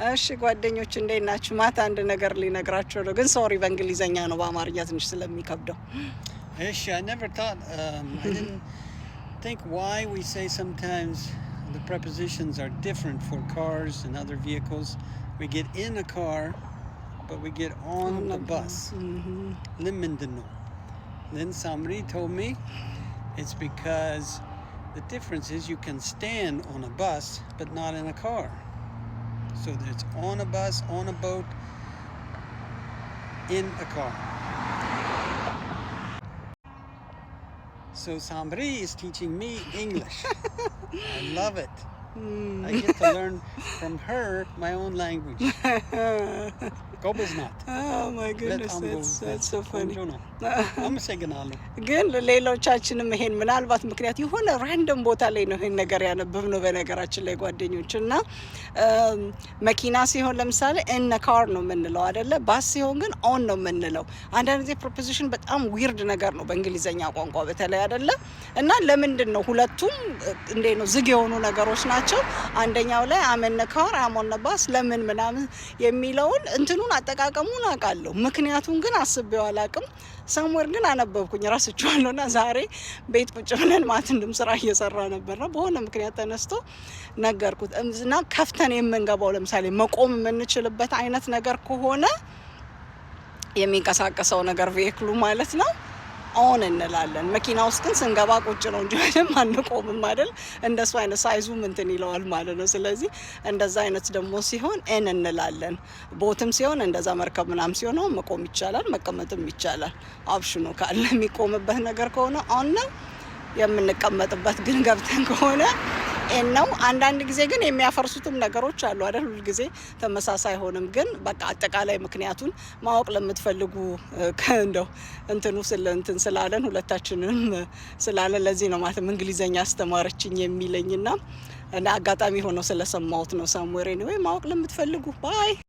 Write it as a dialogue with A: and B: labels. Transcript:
A: እሺ ጓደኞች እንዴት ናችሁ? ማታ አንድ ነገር ሊነግራችሁ ነው፣ ግን ሶሪ በእንግሊዘኛ ነው በአማርኛ ትንሽ ስለሚከብደው።
B: I never thought, I didn't think why we say sometimes the prepositions are different for cars and other vehicles. We get in a car, but we get on a bus. Limindano. Then somebody told me it's because the difference is you can stand on a bus, but not in a car. So it's on a bus, on a boat, in a car. So Sambri is teaching me English. I love it. I get to learn from her my own language. Gobiznat.
A: Oh my goodness, that's so funny.
B: አመሰግናለሁ።
A: ግን ሌሎቻችንም ይሄን ምናልባት ምክንያት የሆነ ራንደም ቦታ ላይ ነው ይሄን ነገር ያነበብነው በነገራችን ላይ ጓደኞች እና መኪና ሲሆን ለምሳሌ in a car ነው የምንለው አይደለ? ባስ ሲሆን ግን on ነው የምንለው። አንዳንድ ጊዜ ፕሮፖዚሽን በጣም ዊርድ ነገር ነው በእንግሊዘኛ ቋንቋ በተለይ አይደለ? እና ለምንድን ነው ሁለቱም እንዴ ነው ዝግ የሆኑ ነገሮች ናቸው። አንደኛው ላይ am in a car am on a bus ለምን ምናምን የሚለውን እንትኑን አጠቃቀሙን አውቃለሁ። ምክንያቱም ግን አስቤው አላውቅም። ሰምዌር ግን አነበብኩኝ ራስቸዋለሁና ዛሬ ቤት ቁጭ ብለን ማትንድም ስራ እየሰራ ነበርና በሆነ ምክንያት ተነስቶ ነገርኩት እና ከፍተን የምንገባው ለምሳሌ መቆም የምንችልበት አይነት ነገር ከሆነ የሚንቀሳቀሰው ነገር ቬሂክሉ ማለት ነው ኦን እንላለን። መኪና ውስጥ ግን ስንገባ ቁጭ ነው እንጂ ምንም አንቆምም አይደል? እንደሱ አይነት ሳይዙ እንትን ይለዋል ማለት ነው። ስለዚህ እንደዛ አይነት ደግሞ ሲሆን ኤን እንላለን። ቦትም ሲሆን እንደዛ መርከብ ምናም ሲሆን መቆም ይቻላል፣ መቀመጥም ይቻላል። ኦፕሽኑ ካለ የሚቆምበት ነገር ከሆነ ኦን ነው። የምንቀመጥበት ግን ገብተን ከሆነ ኤን ነው። አንዳንድ ጊዜ ግን የሚያፈርሱትም ነገሮች አሉ አይደል? ሁሉ ጊዜ ተመሳሳይ ሆንም። ግን በቃ አጠቃላይ ምክንያቱን ማወቅ ለምትፈልጉ እንደው እንትኑ እንትን ስላለን ሁለታችንም ስላለን ለዚህ ነው ማለት እንግሊዘኛ አስተማረችኝ የሚለኝና አጋጣሚ ሆኖ ስለሰማሁት ነው። ሳምዌር ኤኒዌይ ማወቅ ለምትፈልጉ ባይ